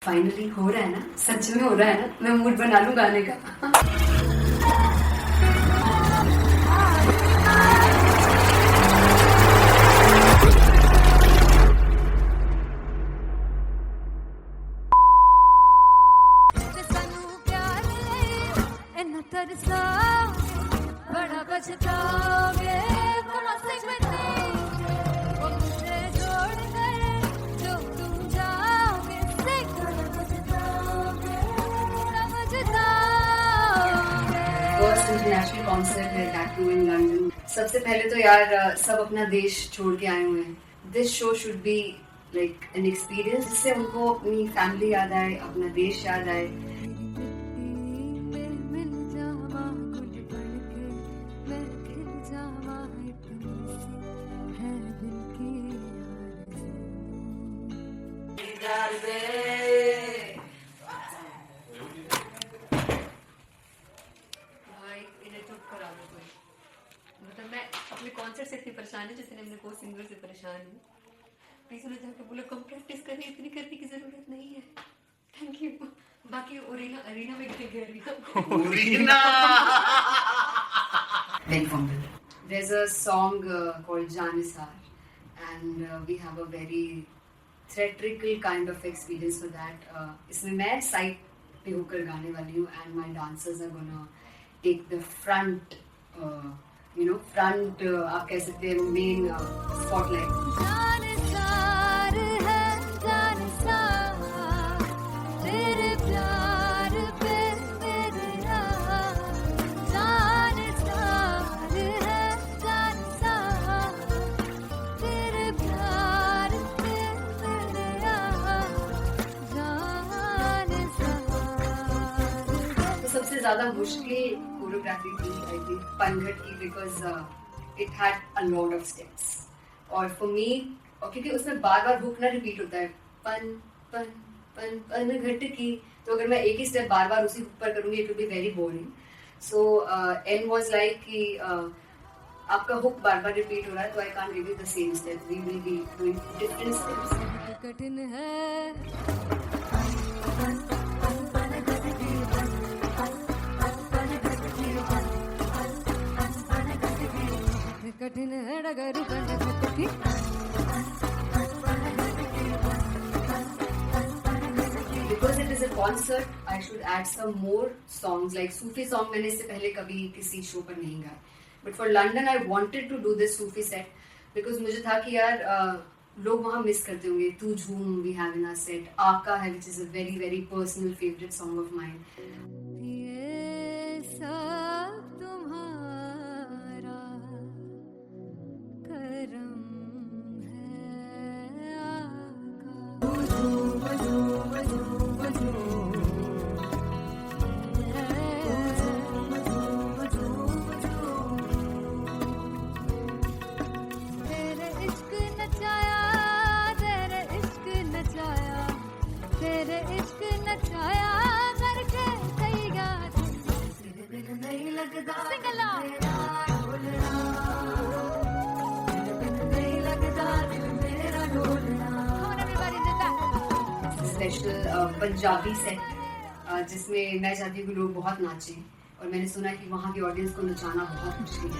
Finally हो रहा है ना, सच में हो रहा है ना। मैं मूड बना लूं गाने का। बड़ा बचताओगे बड़ा से फर्स्ट इंटरनेशनल कॉन्सर्ट है दैट टू इन लंदन। सबसे पहले तो यार सब अपना देश छोड़ के आए हुए हैं। This show should be like an experience जिससे उनको अपनी फैमिली याद आए, अपना देश याद आए। मतलब मैं अपने कॉन्सर्ट से इतनी परेशान हूँ जितने अपने को सिंगर से परेशान हूँ। प्लीज उन्हें जाके बोलो कम प्रैक्टिस करनी, इतनी करने की जरूरत नहीं है। Thank you. बाकी अरीना में गए arena Very fumble. There's a song called Janisar and we have a very theatrical kind of experience for that. इसमें मैं साइड पे होकर गाने वाली हूँ and my dancers are gonna take the front, front आप कह सकते हैं main spotlight. सबसे ज्यादा मुश्किल कोरियोग्राफी थी आई थिंक पनघट की, because it had a lot of steps और फॉर मी, और क्योंकि उसमें बार बार हुक ना रिपीट होता है, पन पन पन पनघट की, तो अगर मैं एक ही स्टेप बार बार उसी हुक पर करूंगी it will be very boring. So an was like कि आपका हुक बार बार रिपीट हो रहा है तो I can't give you the same step, we will be doing different steps. कठिन है कठिन है डगर की Because it is a concert, I should add some more songs like Sufi song. मैंने इससे पहले कभी किसी शो पर नहीं गाया, but for London I wanted to do this Sufi set because मुझे था कि यार लोग वहाँ मिस करते होंगे। तू झूम we have in our set, आका है which is a very very personal favorite song of mine. ये सब तुम्हारा करम है तेरे इश्क नचाया करके कहीगा तेरे बिन नहीं लगता सिंगला स्पेशल पंजाबी सेट जिसमें मैं चाहती हूँ कि लोग बहुत नाचें और मैंने सुना कि वहाँ की ऑडियंस को नचाना बहुत मुश्किल है।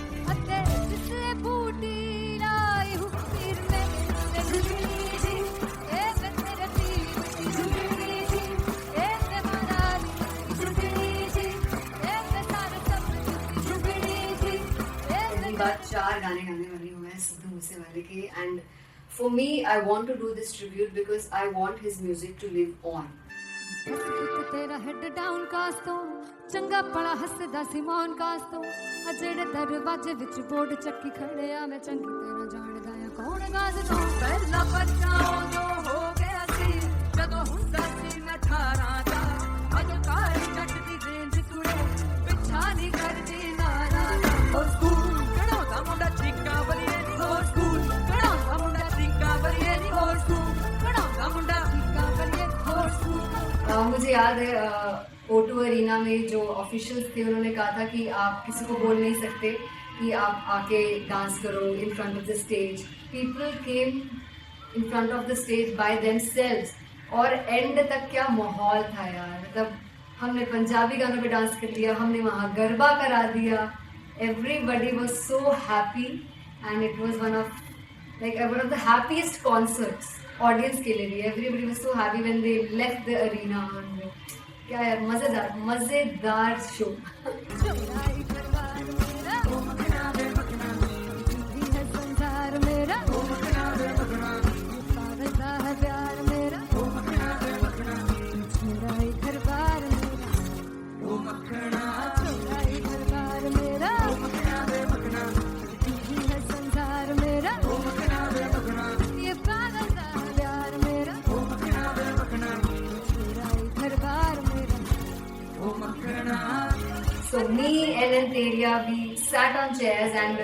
बात 4 गाने गाने वाली हूँ मैं सिद्धू मूसेवाले के, and for me I want to do this tribute because I want his music to live on. तेरा हेड डाउन कास तो चंगा पड़ा हसदा सिमोन कास तो अजेड़े दरवाजे विच बोर्ड चक्की खड़े आ मैं चंगी तेरा जानदा या कौन गाज तो पहला बच्चा जो हो गया सी जदों हुंदा सी मैं 18 दा अज कारी जट दी रेंज कुड़े पिछा नहीं करदी नारा ओ स्कूल कड़ोदा मुंडा चीका बलिए ओ स्कूल कड़ोदा मुंडा चीका बलिए ओ स्कूल कड़ोदा मुंडा चीका बलिए ओ स्कूल। मुझे याद है O2 अरीना में जो ऑफिशियल्स थे उन्होंने कहा था कि आप किसी को बोल नहीं सकते कि आप आके डांस करो in front of the stage. People came in front of the stage by themselves और एंड तक क्या माहौल था यार, मतलब हमने पंजाबी गानों पे डांस कर लिया, हमने वहाँ गरबा करा दिया, everybody was so happy and it was one of the happiest concerts audience के लिए भी. Everybody was so happy when they left the arena. और क्या यार, मजेदार show. So me and Anteria, we sat on chairs and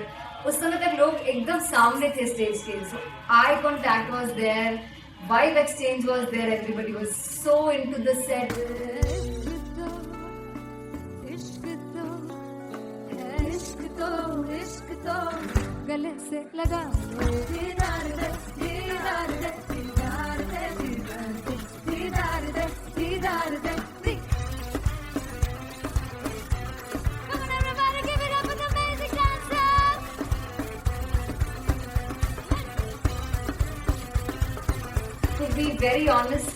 उस समय तक लोग एकदम सामने थे स्टेज के. So eye contact was there, vibe exchange was there, everybody was so into the set. इश्क तो गले से लगा दीदार दे दीदार दे दीदार दे दीदार दे दीदार दे. To be very honest,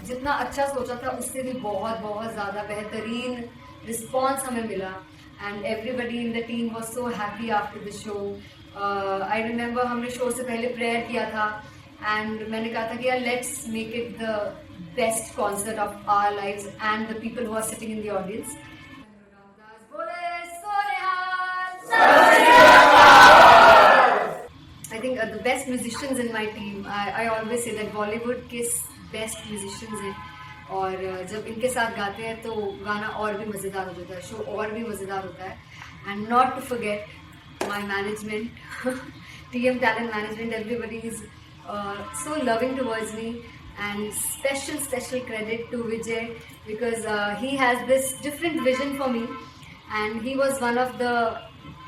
जितना अच्छा सोचा था उससे भी बहुत ज़्यादा बेहतरीन रिस्पॉन्स हमें मिला. And everybody in the team was so happy after the show. I remember हमने शो से पहले प्रेयर किया था and मैंने कहा था कि यार let's make it the best concert of our lives and the people who are sitting in the audience. I think the best musicians in my team. I always say that Bollywood के best musicians हैं. और जब इनके साथ गाते हैं तो गाना और भी मज़ेदार हो जाता है, शो और भी मज़ेदार होता है. And not to forget my management, TM Talent Management, everybody is so loving towards me, and special credit to Vijay because he has this different vision for me and he was one of the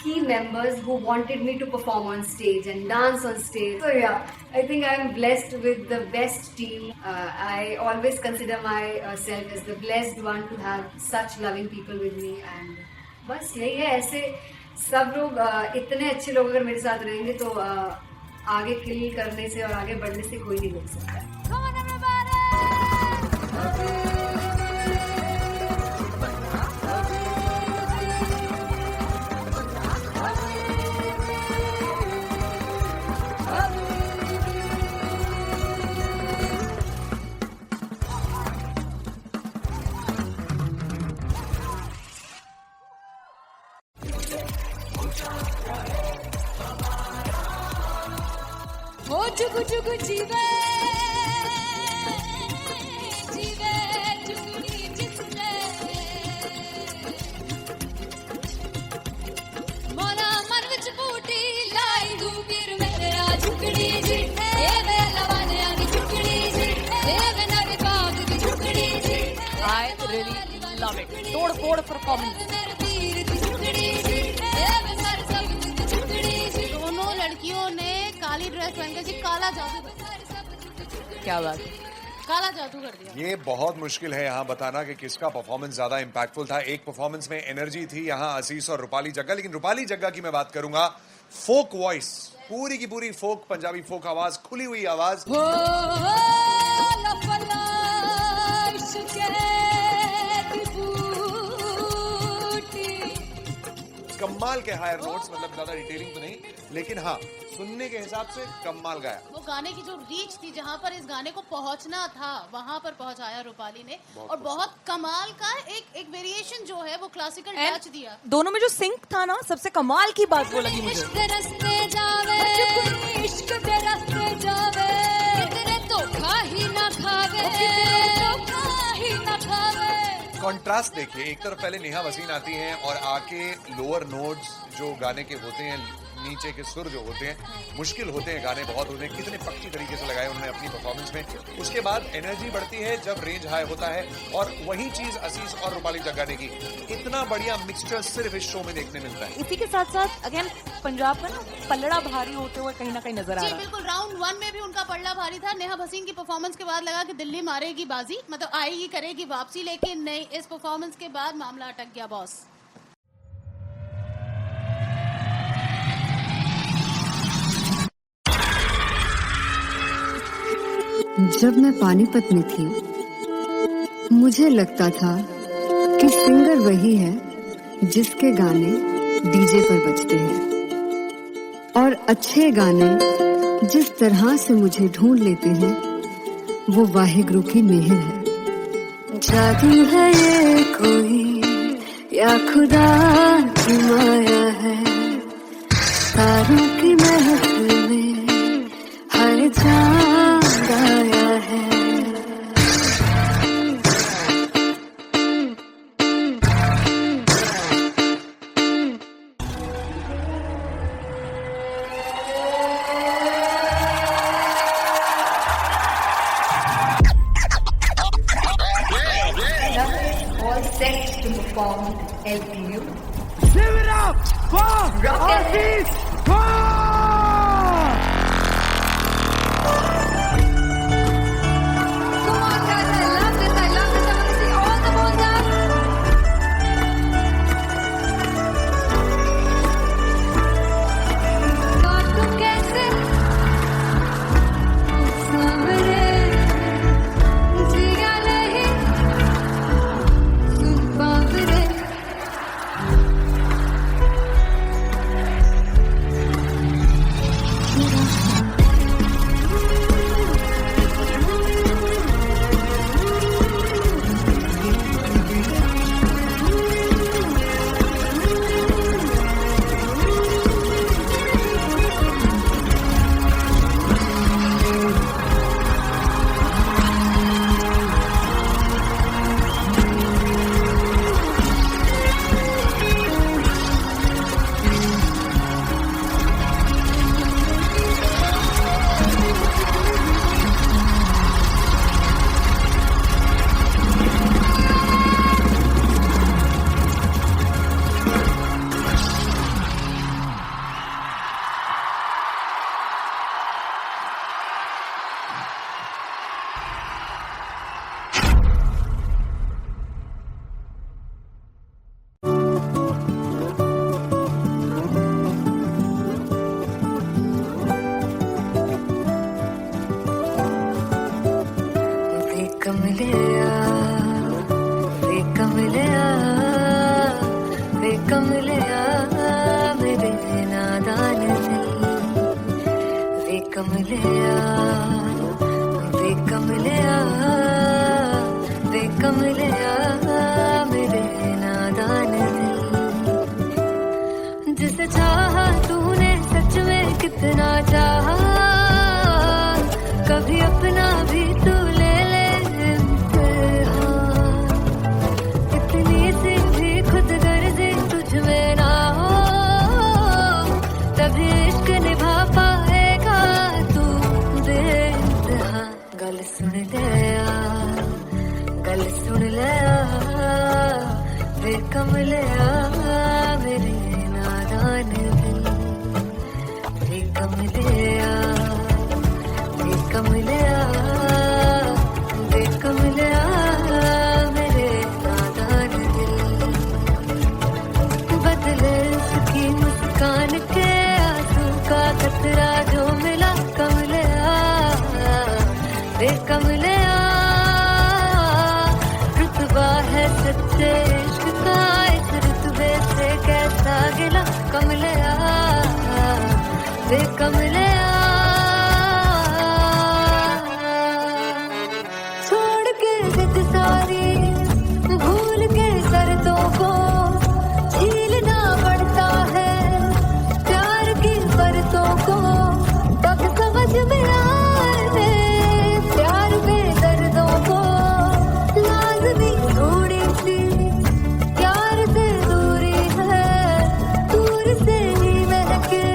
key members who wanted me to perform on stage and dance on stage. So yeah, I think I am blessed with the best team. I always consider myself as the blessed one to have such loving people with me. And बस यही है, ऐसे सब लोग इतने अच्छे लोग अगर मेरे साथ रहेंगे तो आगे किल करने से और आगे बढ़ने से कोई नहीं रोक सकता है. जुगु जुगु जीवे जीवे जुगनी जिसने मोरा मन विच बूटी लाई दूर मेरे आ झुकड़ी जी ए वे लवाने आगी झुकड़ी जी ए वे नवी बाग की झुकड़ी जी. I really love it. तोड़ फोड़ परफॉर्मेंस. दोनों लड़कियों ने काली ड्रेस पहनकर जी काला जादू, क्या बात है, काला जादू कर दिया. ये बहुत मुश्किल है यहाँ बताना कि किसका परफॉर्मेंस ज्यादा इम्पैक्टफुल था. एक परफॉर्मेंस में एनर्जी थी यहाँ असीस और रूपाली जग्गा, लेकिन रूपाली जग्गा की मैं बात करूंगा. फोक वॉइस, पूरी की पूरी फोक, पंजाबी फोक आवाज, खुली हुई आवाज. कमाल के हायर नोट्स, मतलब ज्यादा डिटेलिंग तो नहीं, लेकिन हाँ सुनने के हिसाब से कमाल गाया. वो गाने की जो रीच थी, जहाँ पर इस गाने को पहुँचना था वहाँ पर पहुँचाया रूपाली ने. और बहुत कमाल का एक वेरिएशन जो है वो क्लासिकल टच दिया. दोनों में जो सिंक था ना, सबसे कमाल की बात वो लगी मुझे. इश्क दे रस्ते जावे, इश्क दे रस्ते जावे, तेरे धोखा ही ना खावे, धोखा ही ना खावे. कॉन्ट्रास्ट देखिए, एक तरफ पहले नेहा वसीन आती हैं और आके लोअर नोट्स जो गाने के होते हैं नीचे के सुर जो होते हैं मुश्किल होते हैं, गाने बहुत होते हैं, कितने पक्की तरीके से लगाए उन्होंने अपनी परफॉर्मेंस में। उसके बाद एनर्जी बढ़ती है जब रेंज हाई होता है, और वही चीज असीस और रूपाली जग्गा ने की। इतना बढ़िया मिक्सचर सिर्फ इस शो में देखने मिलता है। इसी के साथ साथ अगेन पंजाब का ना पल्लड़ा भारी होते हुए कहीं ना कहीं नजर आ जी रहा है। बिल्कुल, राउंड 1 में भी उनका पल्ला भारी था। नेहा भसीन की परफॉर्मेंस के बाद लगा कि दिल्ली मारेगी बाजी, मतलब आएगी करेगी वापसी, लेकिन नहीं, इस परफॉर्मेंस के बाद मामला अटक गया बॉस। जब मैं पानीपत में थी मुझे लगता था कि सिंगर वही है जिसके गाने डीजे पर बजते हैं, और अच्छे गाने जिस तरह से मुझे ढूंढ लेते हैं वो वाहिगुरु की मेहर है। जादू है ये कोई या खुदा की माया है, तारों की महफिल में हर चांद आया है। All set to perform LPU. Give it up for Rocket. Aziz Khan! Come on guys, I love this, I love this. I want to see all the balls up. काटूं कैसे सामने जिया नहीं सुन बाबरे। जिसे चाहा तूने सच में कितना चाहा, कभी अपना भी तू ले ले इम्तिहान। इतनी सी भी खुद गर्जी तुझ में ना हो, तभी इश्क निभा पाएगा तू बेइंतहा। गल सुन ले यार, गल सुन ले यार, वे कमले यार मेरे नादान दिल। वे कमले यार, वे कमले यार, वे कमले यार मेरे नादान दिल। बदले उसकी मुस्कान के आंसू का कतरा जो मिला कमले यार, वे कमले यार। रुतबा है सच्चे इश्क का, इस रुतबे से कैसा गिला कमले यार, वे कमले यार। छोड़ के जिद सारी, भूल के शर्तों को, झीलना पड़ता है प्यार की परतों को। तब समझ में आए प्यार में दर्दों को, लाज़मी थोड़ी सी प्यार से दूरी है, दूर से ही महके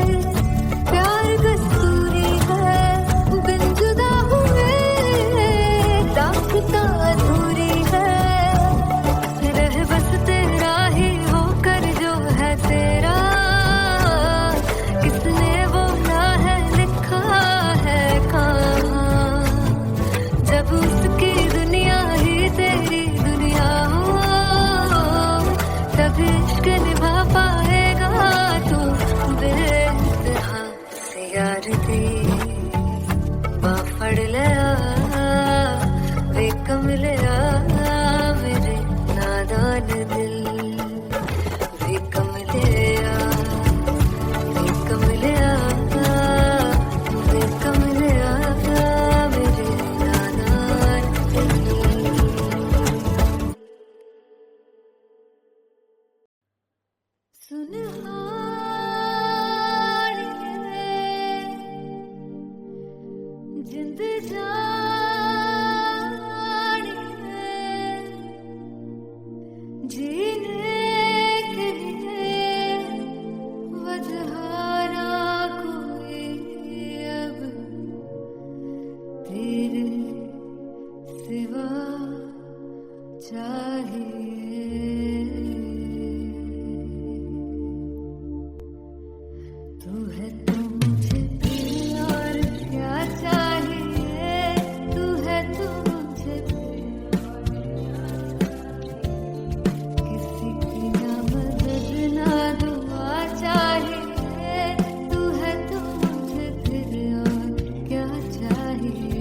कमलिया मेरे नादान दिल वे कमलिया वे कमलिया वे कमलिया मेरे नादान दिल सुन जिंद जानी है जीने के लिए वजह ना कोई अब तेरे सिवा चाहिए तू है तो मुझे और क्या चाहिए तू है तो मुझे किसी की ना मदद ना दुआ चाहिए तू है तो मुझे फिर और क्या चाहिए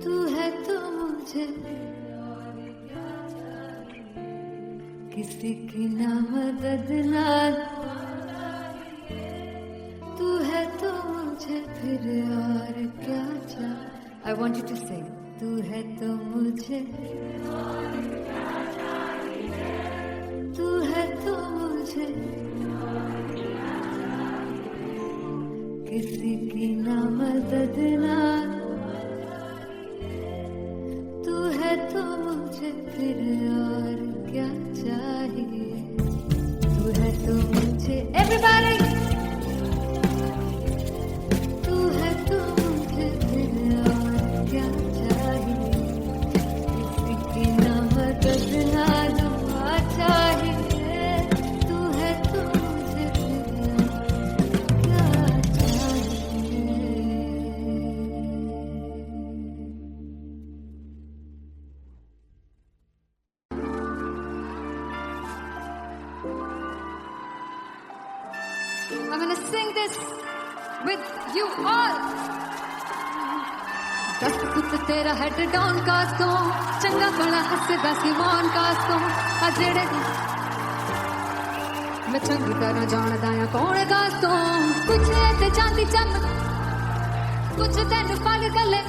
तू है तो मुझे किसी की ना मदद ना तू है तो मुझे फिर और क्या चाहिए I want you to sing तू है तो मुझे तू है तो मुझे किसी की ना मदद ना तू है तो मुझे फिर और क्या चाहिए तू है तो मुझे everybody तू है तो मुझे फिर और क्या चाहिए किसी की ना मदद ना दुआ चाहिए तू है तो मुझे फिर और क्या चाहिए I'm gonna sing this with you all. दस पुत तेरा हेड डाउन कास्तों चंगा बड़ा हसदा सिमोन कास्तों अजड़े मैं चंगी तरह जानदा या कौन कास्तों कुछ ऐसे चांदी चमक कुछ तेन पल गले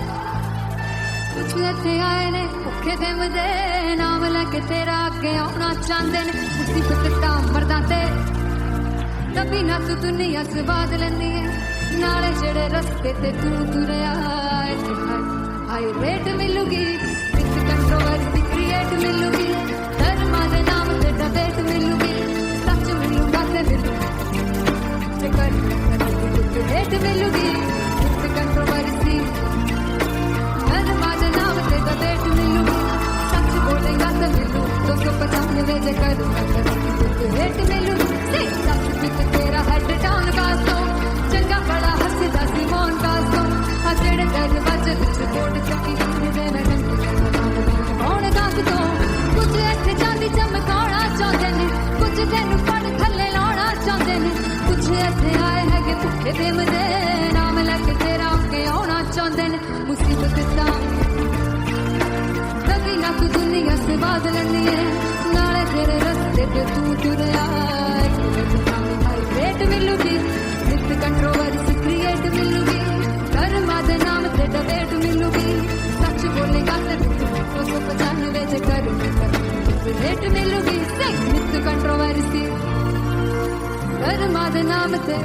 कुछ ऐसे आए ने भुखे दिम दे नाम लेके तेरा अगे आना चाहते ने मुसीबत दा मरदा ते तभी ना तू दुनिया स्वाद लेंदी है नाले जेड़े रस्ते ते तू तुरया हाई रेट मिलूगी इस कंट्रोवर्सी क्रिएट मिलूगी धर्मा दे नाम ते डिबेट मिलूगी सच मिलूगा ते मिलूगी रेट मिलूगी इस कंट्रोवर्सी धर्मा दे नाम ते डिबेट मिलूगी सच बोलेगा तो मिलू 295 जे करूंगा रेट मिलूगी सच पिट तेरा हेड डाउन कास्तों चंगा बड़ा हसदा सिमोन कास्तों अजड़े दरवाजे विच बोर्ड चक्की दे मैं कौन कास्तों कुछ ऐसे चांदी चमकाना चाहते ने कुछ तेन पड़ थल्ले लाना चाहते ने कुछ ऐसे आए है कि भुखे दिम दे नाम लेके तेरा अगे आना चाहते ने मुसीबत स्वाद लैनी है नाले तेरे रस्ते ते तू तुरया रेट मिलूगी विद कंट्रोवर्सी क्रिएट मिलूगी कर्मा दे नाम ते डिबेट मिलूगी सच बोलेगा ते 295 जे कर रेट मिलूगी विद कंट्रोवर्सी कर्मा दे नाम ते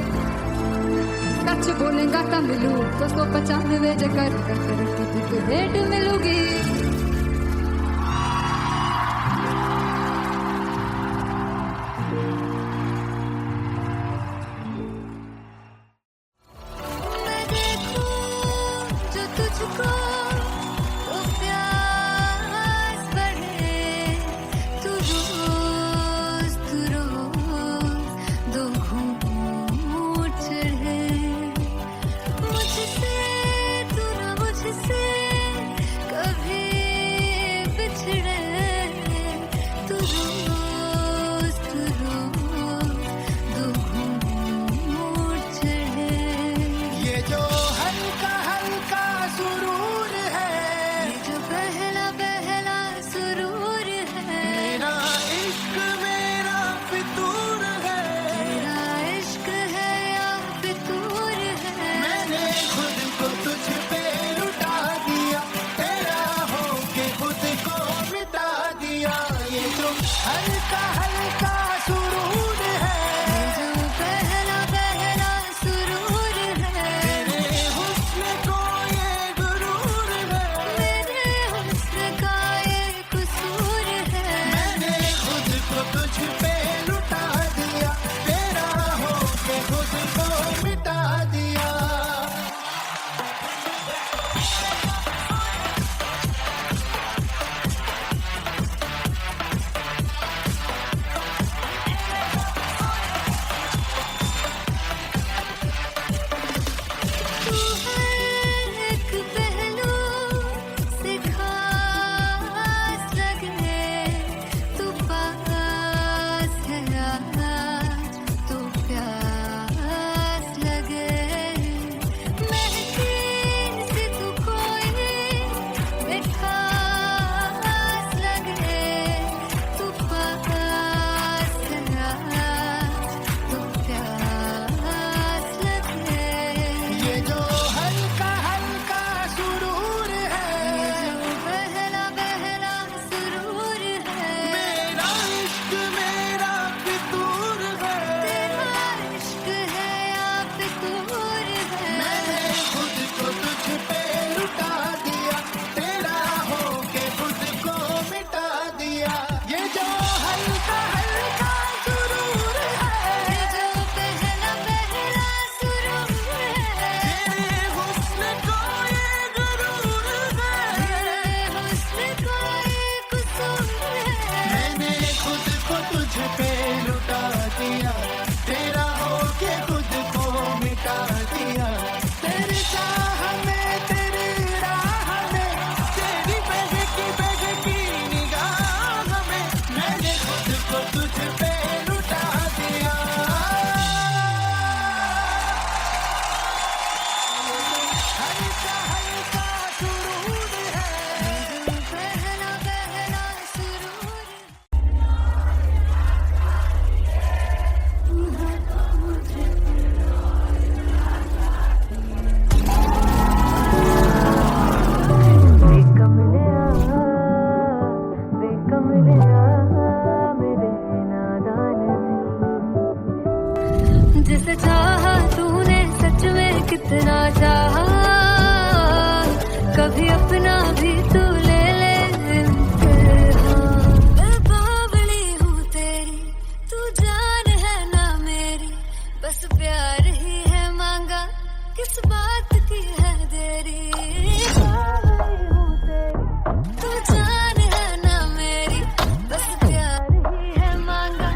सच बोलेगा तो मिलू 295 जे कर रेट मिलूगी जिसे चाहा तूने सच में कितना चाहा कभी अपना भी तू ले ले मैं बावली हूँ तेरी तू जान है ना मेरी बस प्यार ही है मांगा किस बात की है देरी बावली हूँ तेरी तू जान है ना मेरी बस प्यार ही है मांगा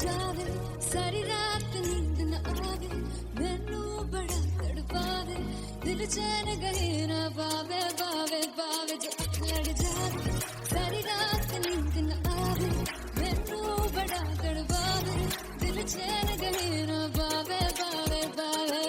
जावे सारी रात नींद न आवे मैनू बड़ा तड़पावे दिल चैन गए ना पावे पावे पावे जो अख लड़ जावे सारी रात नींद न आवे मैनू बड़ा तड़पावे दिल चैन गए ना पावे पावे पावे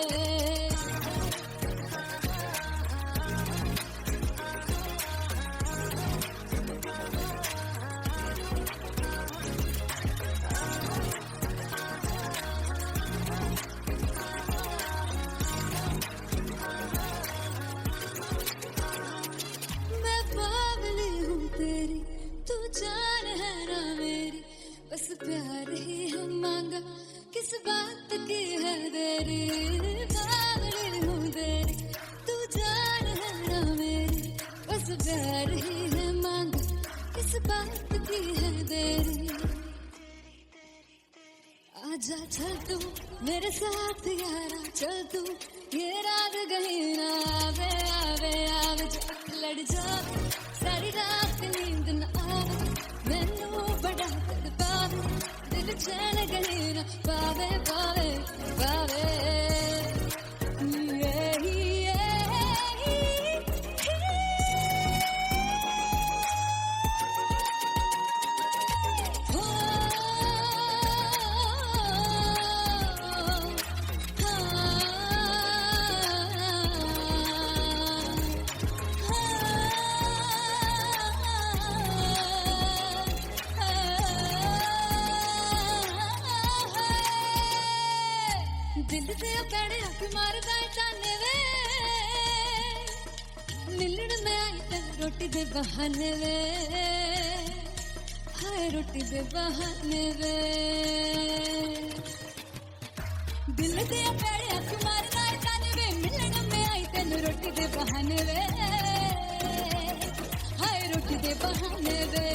मैं बावली हूँ तेरी तू जान है ना मेरी बस प्यार ही है मांगा किस बात की है देरी बावली हूँ तेरी तू जान है ना मेरी बस प्यार ही है मांगा किस बात की है देरी आजा चल तू मेरे साथ यारा चल तू ये रात गई ना आवे आवे आवे जो अख लड़ जावे सारी रात नींद न आवे मैनू बड़ा तड़पावे दिल चैन गई ना पावे पावे पावे दिल से पैड़े हक मारदा ताने वे मिलन में आई ते रोटी दे बहाने वे हाय रोटी दे बहाने वे दिल से पैड़े हक मारदा ताने वे मिलन में आई ते रोटी दे बहाने वे हाय रोटी दे बहाने वे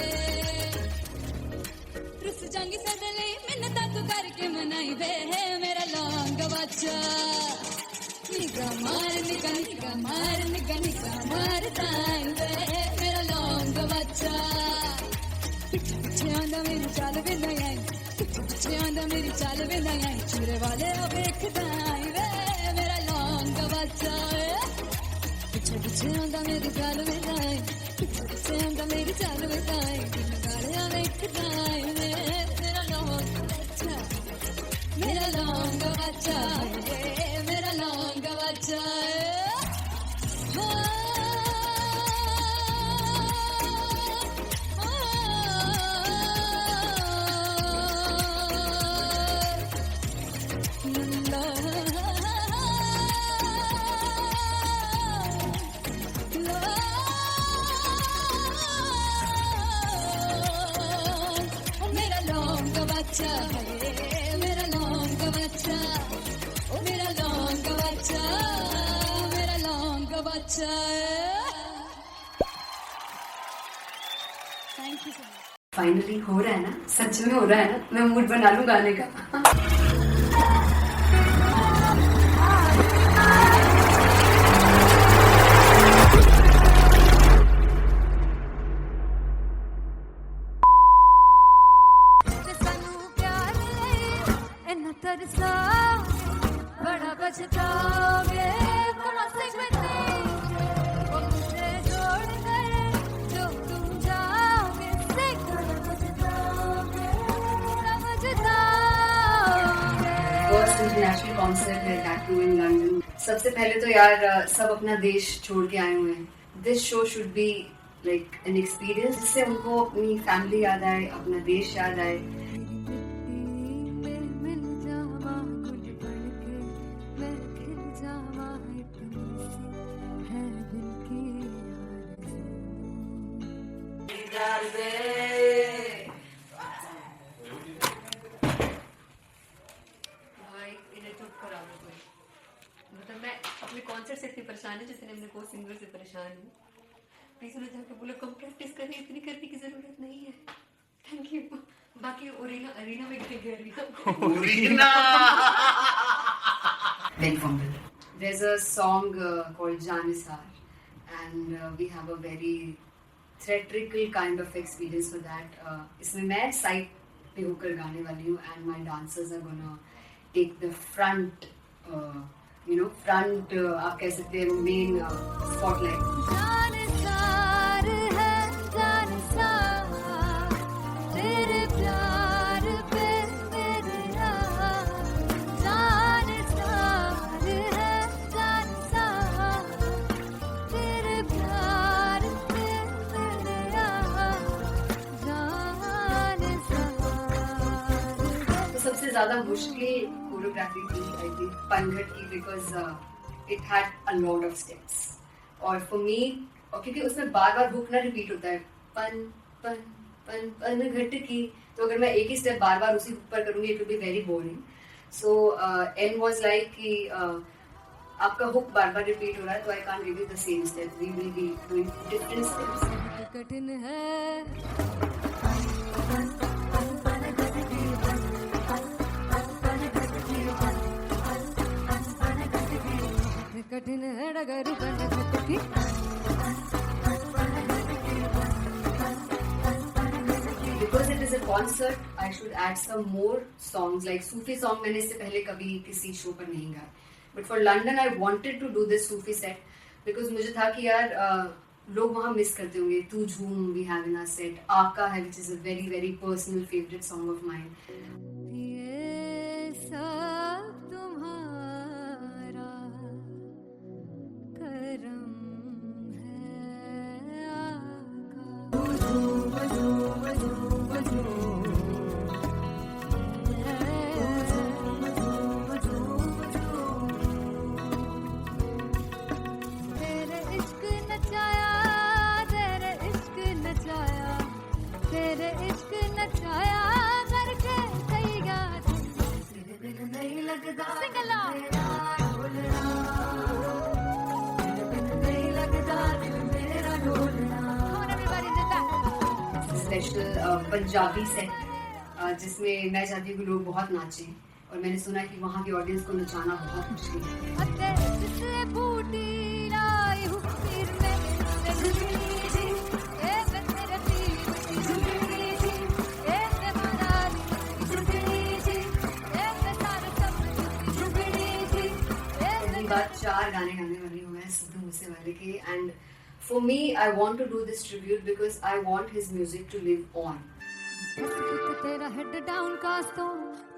रुस जांगी सदले मिन्नत तू करके मनाई वे मेरा लौंग बच्चा निगा मार ताई वे मेरा लौंग बच्चा पीछे आंदा मेरी चाल वे नहीं आई पीछे आंदा मेरी चाल वे नहीं आई चूरे वाले अब एक दाई वे मेरा लौंग बच्चा पीछे आंदा मेरी चाल वे नहीं आई पीछे आंदा मेरी चाल वे नहीं आई वाले अब एक दाई वे मेरा लौंग बच्चा मेरा लौंग बच्चा मेरा लौंग बच्चा मेरा लौंग बच्चा मेरा लौंग बच्चा ओ मेरा लौंग बच्चा मेरा लौंग बच्चा thank you so much finally हो रहा है ना, सच में हो रहा है ना, मैं मूड बना लूं गाने का। तरसा बड़ा पछताओगे वो मुझे छोड़ गए जो तुम जाओगे फर्स्ट इंटरनेशनल कॉन्सर्ट है टैटू इन लंदन। सबसे पहले तो यार सब अपना देश छोड़ के आए हुए हैं। This show should be like an experience जिससे उनको अपनी फैमिली याद आए, अपना देश याद आए। मतलब मैं अपने कॉन्सर्ट से इतनी परेशान है जितने अपने को सिंगर से परेशान हूँ। प्लीज उन्हें जाके बोलो कम प्रैक्टिस करनी, इतनी करने की जरूरत नहीं है। Thank you. बाकी अरीना में गए Very fumble. There's a song called Janisar, and we have a very theatrical kind of experience for that. इसमें मैं साइड पे होकर गाने वाली हूँ and my dancers are gonna take the front आप कह सकते हैं मेन स्पॉटलाइट। जानसार है जानसार तेरे प्यार पे मेरा जानसार है जानसार तेरे प्यार पे मेरा जानसार। तो सबसे ज्यादा मुश्किल कोरियोग्राफी थी आई थिंक पनघट की, because it had a lot of steps और फॉर मी, और क्योंकि उसमें बार बार हुक ना रिपीट होता है, पन पन पन पनघट की, तो अगर मैं एक ही स्टेप बार बार उसी हुक पर करूंगी it will be very boring. So an was like कि आपका हुक बार बार रिपीट हो रहा है तो I can't give you the same step, we will be doing different steps. कठिन है कठिन है डगर पनघट की Because it is a concert, I should add some more songs like Sufi song. मैंने इससे पहले कभी किसी शो पर नहीं गाया. But for London, I wanted to do this Sufi set because मुझे था कि यार लोग वहाँ मिस करते होंगे. तू झूम we have in our set. आका है which is a very very personal favorite song of mine. ये सब तुम्हारा करम है तेरे इश्क नचाया तेरे इश्क नचाया तेरे इश्क नचाया करके तैयार नहीं लगता सिंगला नहीं लगता मेरा ढोलना। Come on everybody, do that. Special Punjabi set जिसमें मैं चाहती हूँ कि लोग बहुत नाचें और मैंने सुना है कि वहाँ की ऑडियंस को नचाना बहुत मुश्किल है. अते जिससे बूटी लाई हूँ फिर मैं झुकनी थी ए मैं तेरे पीर की झुकनी थी ए मैं मनाली झुकनी थी ए मैं सारे सब की झुकनी थी ए पहली बार 4 गाने गाने वाली हूँ मैं सिद्धू मूसेवाले के and for me I want to do this tribute because I want his music to live on. ਇੱਕ ਤੇਰਾ ਹੈਡ ਡਾਊਨ ਕਾਸ ਤੋਂ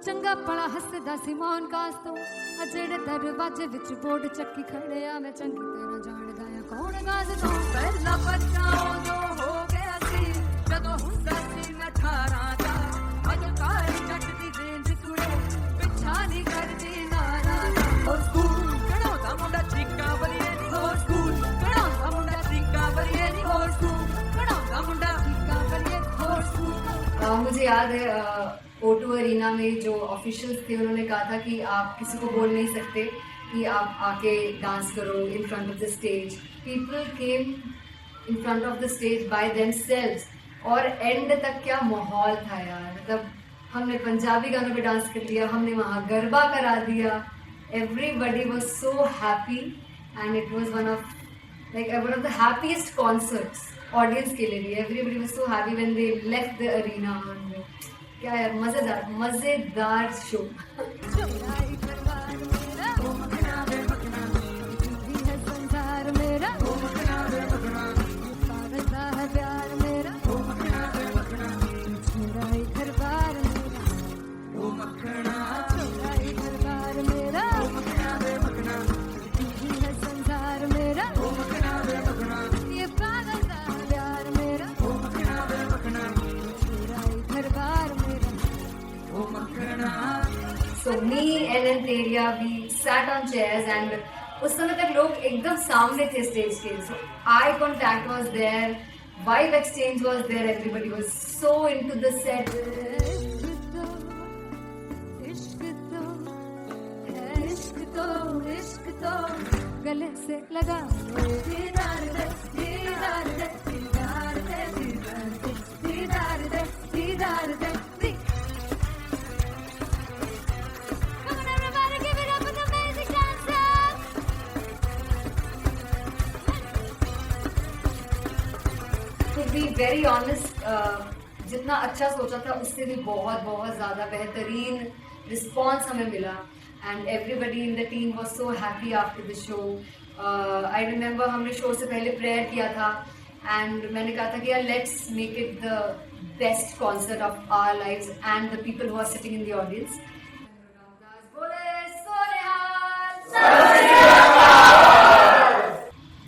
ਚੰਗਾ ਭਲਾ ਹੱਸਦਾ ਸੀ ਮੌਨ ਕਾਸ ਤੋਂ ਆ ਜਿਹੜੇ ਦਰਵਾਜ਼ੇ ਵਿੱਚ ਬੋਰਡ ਚੱਕੀ ਖੜਿਆ ਮੈਂ ਚੰਗੀ ਤਰ੍ਹਾਂ ਜਾਣਦਾ ਆ ਕੌਣ ਗਾਜ਼ ਤੋਂ ਪਹਿਲਾ ਬੱਚਾ ਉਦੋਂ ਹੋ ਗਿਆ ਸੀ ਜਦੋਂ ਹੁੰਦਾ ਸੀ ਮੈਂ 18 ਦਾ ਅੱਜ ਕਾਲੀ ਜੱਟ ਦੀ ਰੇਂਜ ਕੁੜੇ ਪਿੱਛਾ ਨਹੀਂ ਕਰਦੀ ਨਾਰਾ ਹੋਰ ਸਕੂਲ ਕਢਾਉਂਦਾ ਮੁੰਡਾ ਚੀਕਾਂ ਬਲੀਏ ਨਹੀਂ ਹੋਰ ਸਕੂਲ ਕਢਾਉਂਦਾ ਮੁੰਡਾ ਚੀਕਾਂ ਬਲੀਏ ਨਹੀਂ ਹੋਰ ਸਕੂਲ ਕਢਾਉਂਦਾ ਮੁੰਡਾ ਚੀਕਾਂ ਬਲੀਏ ਹੋਰ ਸਕੂਲ। मुझे याद है O2 अरीना में जो ऑफिशियल्स थे उन्होंने कहा था कि आप किसी को बोल नहीं सकते कि आप आके डांस करो in front of the stage. People came in front of the stage by themselves और एंड तक क्या माहौल था यार. मतलब हमने पंजाबी गानों पे डांस कर लिया, हमने वहाँ गरबा करा दिया. Everybody was so happy and it was one of the happiest concerts audience के लिए भी. Everybody was so happy when they left the arena. क्या यार मजेदार शो. चुराई करवार मेरा ओ मखना बे मखना भी है संसार मेरा ओ मखना बे मखना पागलता है प्यार मेरा ओ मखना बे मखना चुराई करवार मेरा ओ मखना चुराई करवार मेरा ओ मखना बे मखना भी है संसार मेरा ओ मखना बे मखना ये पागलता है प्यार मेरा ओ मखना बे मखना चुराई करवार मेरा ओ मखना. So me and Anteria, we sat on chairs and उस समय तक लोग एकदम सामने थे स्टेज के. So eye contact was there, vibe exchange was there, everybody was so into the set. इश्क तो गले से लगा दीदार दे दीदार दे दीदार दे दीदार दे दीदार दे. Come on everybody, give it up for the amazing dancers. To be very honest, जितना अच्छा सोचा था उससे भी बहुत बहुत ज़्यादा बेहतरीन रिस्पॉन्स हमें मिला and everybody in the team was so happy after the show. I remember हमने शो से पहले प्रेयर किया था एंड मैंने कहा था कि यार let's make it the best concert of our lives and the people who are sitting in the audience.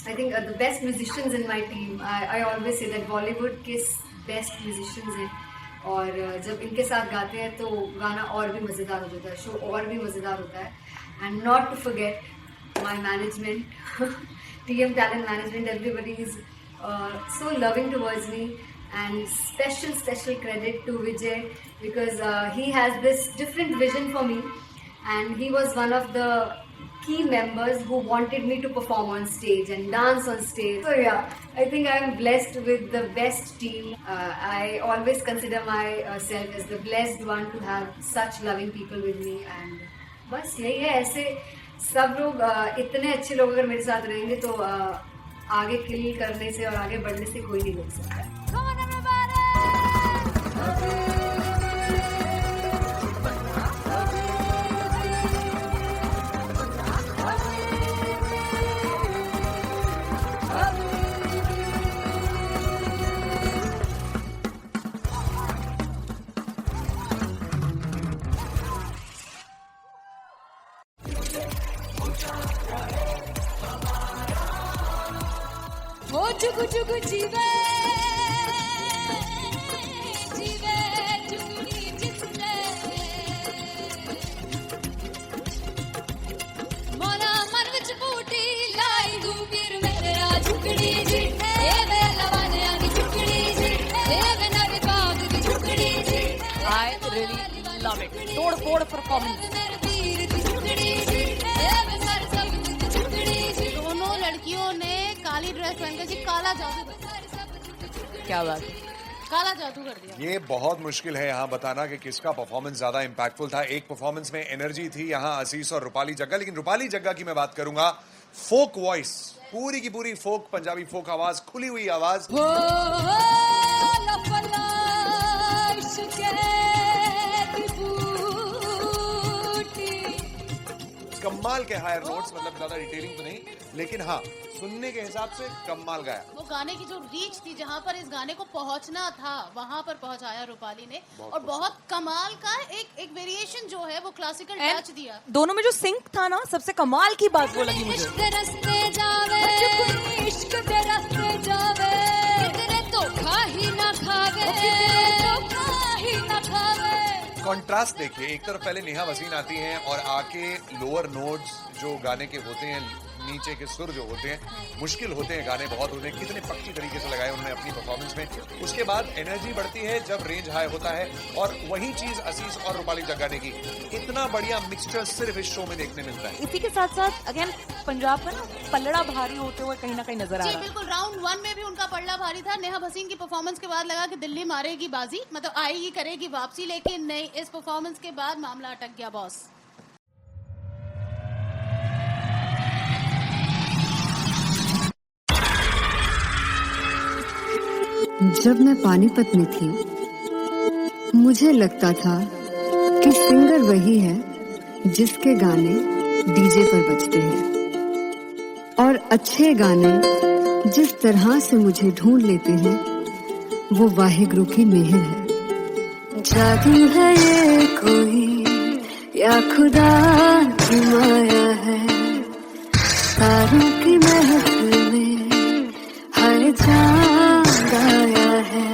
I think the best musicians in my team. I always say that Bollywood के best musicians हैं और जब इनके साथ गाते हैं तो गाना और भी मज़ेदार हो जाता है, शो और भी मज़ेदार होता है. And not to forget my management, TM Talent Management. Everybody is so loving towards me and special credit to Vijay because he has this different vision for me and he was one of the key members who wanted me to perform on stage and dance on stage. So yeah, I think I am blessed with the best team. I always consider myself as the blessed one to have such loving people with me and बस यही है. ऐसे सब लोग इतने अच्छे लोग अगर मेरे साथ रहेंगे तो आगे किल करने से और आगे बढ़ने से कोई नहीं रोक सकता. Come on everybody! हो जुगु जुगु जीवे जीवे जुगनी जिसने मोरा मन विच बूटी लाई गुबीर मेरे आ झुकड़ी जी ए वे लवाने आनी झुकड़ी जी ए वे नवी बाग की झुकड़ी जी. I really love it. तोड़ फोड़ performance. मेरे पीर की झुकड़ी जी ए वे सर सब की झुकड़ी जी. दोनों लड़कियों ने काली ड्रेस पहनकर जी काला जादू कर दिया. क्या बात. काला जादू कर दिया. ये बहुत मुश्किल है यहाँ बताना कि किसका परफॉर्मेंस ज्यादा इंपैक्टफुल था. एक परफॉर्मेंस में एनर्जी थी यहाँ असीस और रूपाली जग्गा, लेकिन रूपाली जग्गा की मैं बात करूंगा. फोक वॉइस, पूरी की पूरी फोक, पंजाबी फोक आवाज, खुली हुई आवाज. हो लफला इश्क़ की बूटी. कमाल के हायर नोट्स, मतलब ज्यादा डिटेलिंग तो नहीं, लेकिन हाँ सुनने के हिसाब से कमाल गाया. वो गाने की जो रीच थी, जहाँ पर इस गाने को पहुंचना था वहां पर पहुंचाया रूपाली ने. और बहुत कमाल का एक वेरिएशन जो है वो क्लासिकल टच दिया. दोनों में जो सिंक था ना, सबसे कमाल की बात वो लगी मुझे. इश्क़ रस्ते जावे इश्क़ के रस्ते जावे कितने धोखा ही ना खावे धोखा ही ना खावे. कॉन्ट्रास्ट देखिए, एक तरफ पहले नेहा वसीन आती हैं और आके लोअर नोट्स जो गाने के होते हैं, नीचे के सुर जो होते हैं, मुश्किल होते हैं, गाने बहुत होते हैं, कितने पक्की तरीके से लगाए उन्होंने अपनी परफॉर्मेंस में. उसके बाद एनर्जी बढ़ती है जब रेंज हाई होता है, और वही चीज असीस और रूपाली जग्गा ने की. इतना बढ़िया मिक्सचर सिर्फ इस शो में देखने मिलता है. इसी के साथ साथ अगेन पंजाब का ना पल्लड़ा भारी होते हुए कहीं ना कहीं नजर आ जी रहा है. बिल्कुल. राउंड 1 में भी उनका पल्ला भारी था. नेहा भसीन की परफॉर्मेंस के बाद लगा कि दिल्ली मारेगी बाजी, मतलब आएगी करेगी वापसी, लेकिन नहीं, इस परफॉर्मेंस के बाद मामला अटक गया बॉस. जब मैं पानीपत में थी मुझे लगता था कि सिंगर वही है जिसके गाने डीजे पर बजते हैं, और अच्छे गाने जिस तरह से मुझे ढूंढ लेते हैं वो वाहिगुरु की मेहर है. जादू है ये कोई या खुदा की माया है, तारों की महफिल में हर चांद आया है.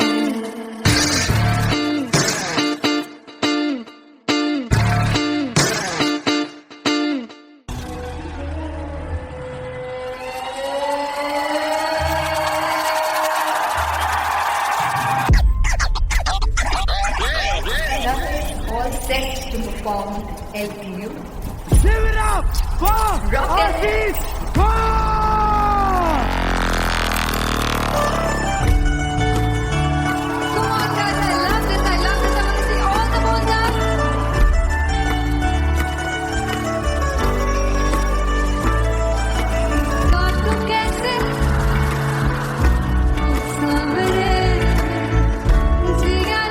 All set to perform LPU. Give it up for Aziz Khan! Come on guys, I love this. I want to see all the balls up. काटूं कैसे सामने जिया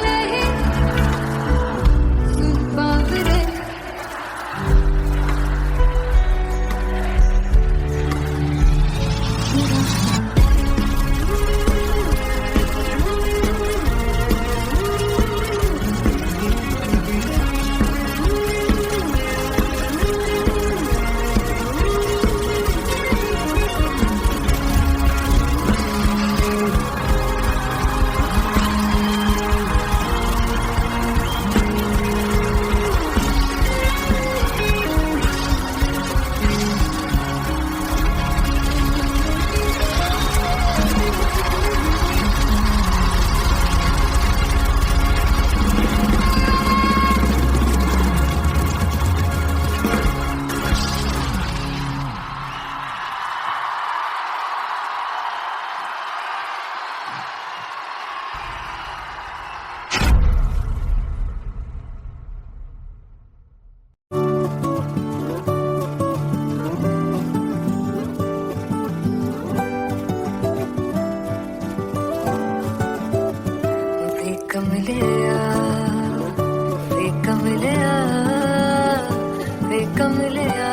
कमलिया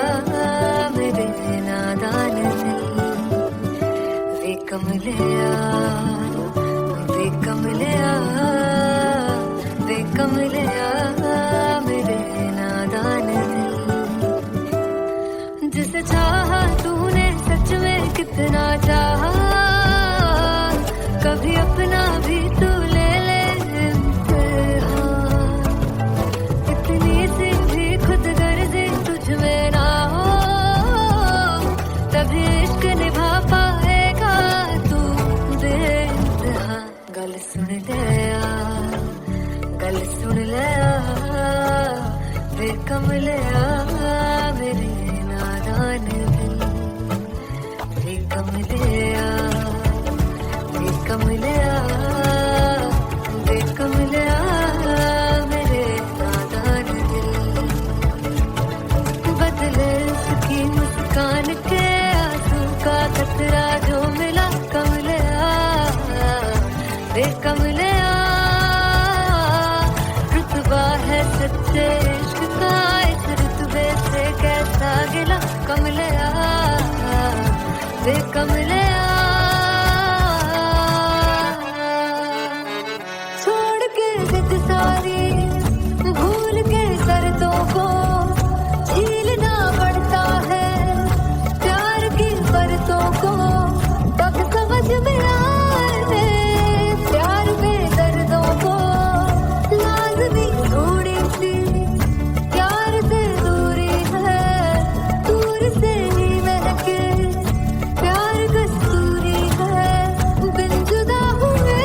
मेरे नादान दिल वे कमलिया वे कमलिया वे कमलिया मेरे नादान दिल जिसे चाहा तूने सच में कितना चाहा कभी अपना भी तू ले ले इम्तिहान इतनी सी भी खुद गर्जी तुझ में ना हो तभी इश्क निभा पाएगा तू बेइंतहा गल सुन ले वे कमलिया मेरे नादान दिल वे कमलिया वे कमलिया वे कमलिया मेरे नादान दिल बदले उसकी मुस्कान के आंसू का कतरा जो मिला कमलिया वे कमलिया रुतबा है सच्चे इश्क का इस रुतबे से कैसा गिला कमलिया वे कमलिया छोड़ के जिद सारी भूल के शर्तों को झीलना पड़ता है प्यार की शर्तों को तब समझ में आए प्यार में दर्दों को लाज़मी थोड़ी सी प्यार से दूरी है दूर से ही महके प्यार कस्तूरी है बिन जुदा हुए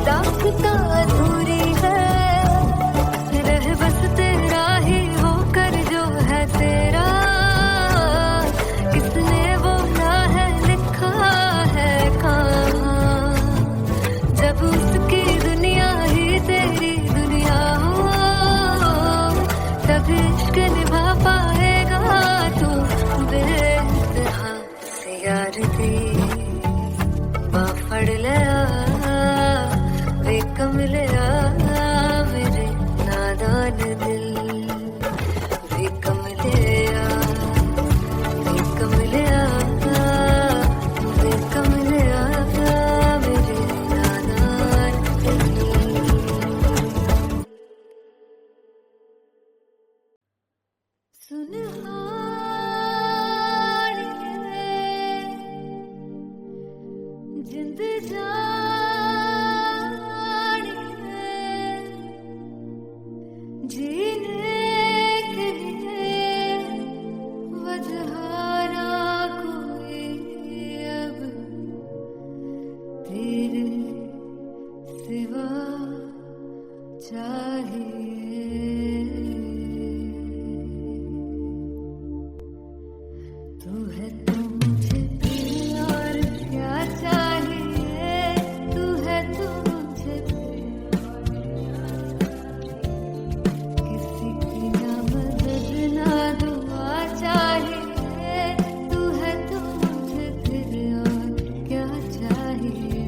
दास्तां अधूरी है रह बस तेरा ही होकर जो है तेरा किसने वो ना है लिखा है कहाँ जब उसकी दुनिया ही तेरी दुनिया हो तब इश्क निभा पाएगा तू बेइंतहा से यार दी बाफड़ लिया वे कमलिया मेरे नादान दिल वे कमलिया वे कमलिया वे कमलिया मेरे नादान दिल सुनहारी जिंद जानी है जीने के लिए वजह ना कोई अब तेरे सिवा चाहिए तू है तो मुझे प्यार क्या चाहिए तू है तो मुझे किसी की ना मदद ना दुआ चाहिए तू है तो मुझे फिर और क्या चाहिए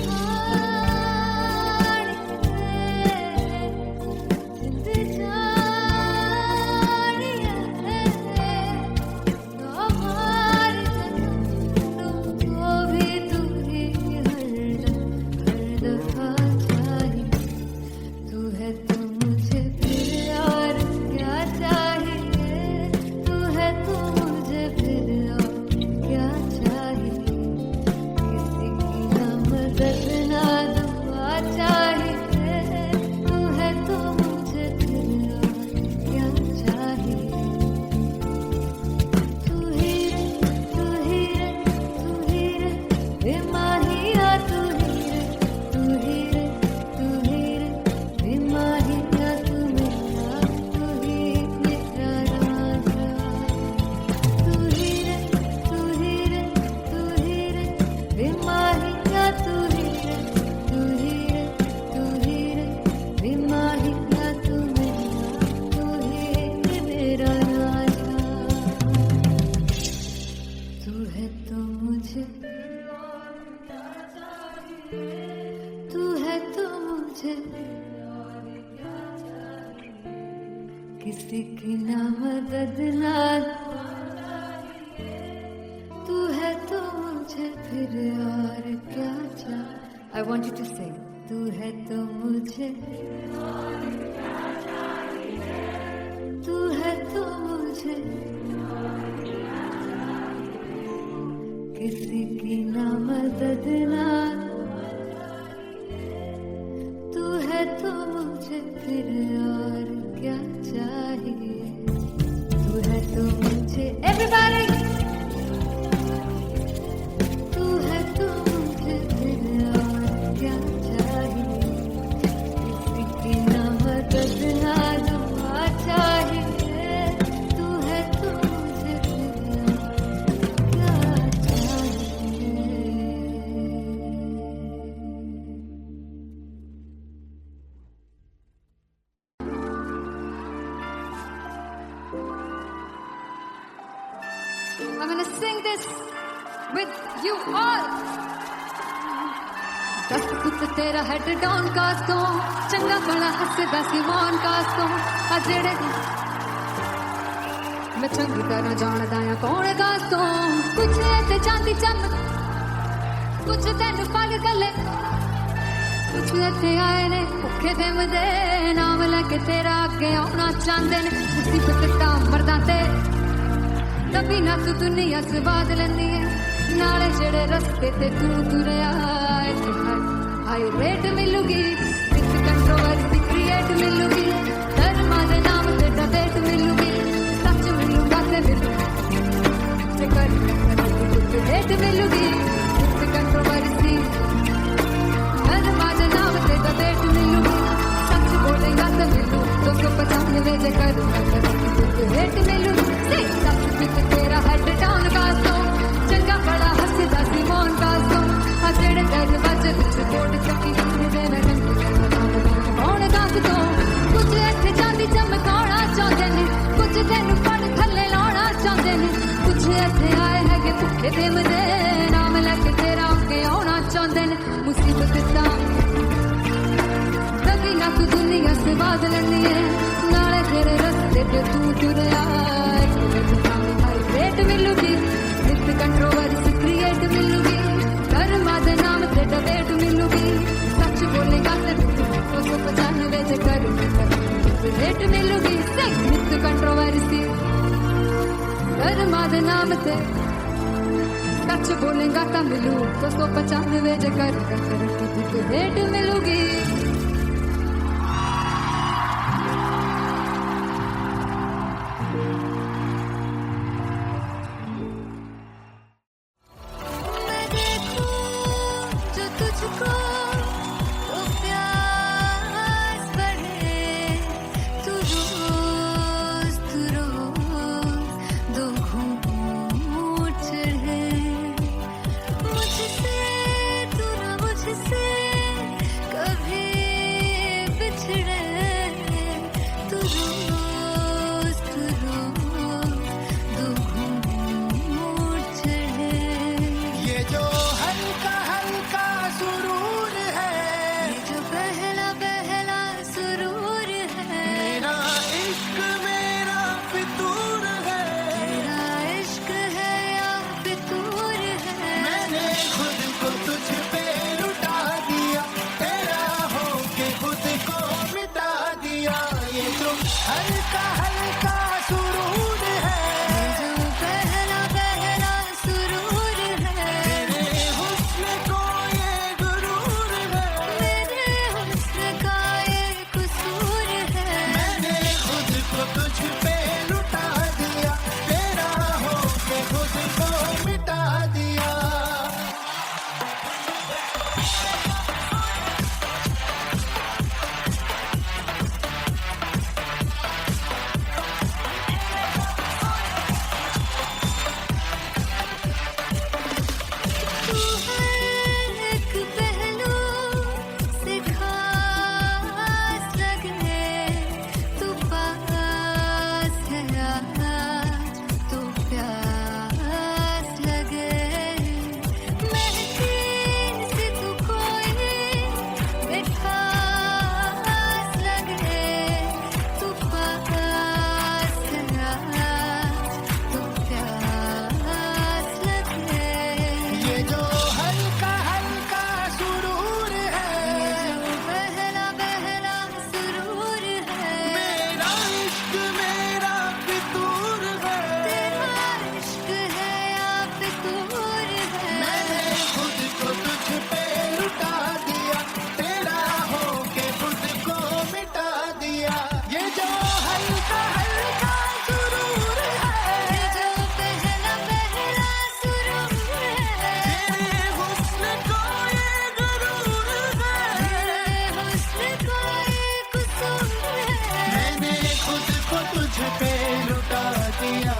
हार किसी की ना मदद ना तू है तो मुझे फिर और क्या चाह I want you to sing तू है तो मुझे तू है तो मुझे किसी की ना मदद ना तू है तो मुझे फिर और क्या चाहिए तू है तो मुझे everybody तू है तो मुझे फिर और क्या चाहिए किसी की ना मदद ना दुआ चाहिए तू है तो मुझे फिर और क्या चाहिए I'm gonna sing this with you all. दस पुत तेरा हेड डाउन कास तो चंगा भला हसदा सी मौन कास तो आ जेड़े मैं चंगी तरह जानदा आ कौन कास तो कुछ ते चांदी चमक कुछ तेन पल गले कुछ इत्थे आए ने भुखे दे मदे नाम लेके तेरा अगे आउणा चाहंदे ने मुसीबत दा मरदा ते तभी ना तू दुनिया स्वाद लेंदी है नाले जेड़े रस्ते ते तू तुरया हाई रेट मिलूगी विद कंट्रोवर्सी क्रिएट मिलूगी धर्मा दे नाम ते डिबेट मिलूगी सच मिलूगा ते मिलूगी कर रेट मिलूगी विद कंट्रोवर्सी धर्मा दे नाम ते डिबेट मिलूगी सच बोलेगा तो मिलू 295 जे करूंगा रेट मिलूगी सच पिट तेरा हेड डाउन कासो चंगा बड़ा हसदा सी मौन कासो आ जेड़े दरवाजे विच बोर्ड चक्की दे मैं कौन कासो कुछ इत्थे चांदी चमकाउणा चाहंदे ने कुछ तैनू पड़ थल्ले लाउणा चाहंदे ने कुछ इत्थे आए हैगे भुखे ते मदे नाम लेके तेरा अगे आउणा चाहंदे ने मुसीबत दा कभी ना तू दुनिया से बाद लेंदी है नाले तेरे रस्ते पे तू तुरया रेट मिलूगी विद कंट्रोवर्सी क्रिएट मिलूगी धर्मा दे नाम ते डिबेट मिलूगी सच बोलेगा ते 295 जे करूंगा रेट मिलूगी विद कंट्रोवर्सी धर्मा दे नाम ते सच बोलेगा ता मिलू 295 जे करूंगा रेट मिलूगी पे लुटा दिया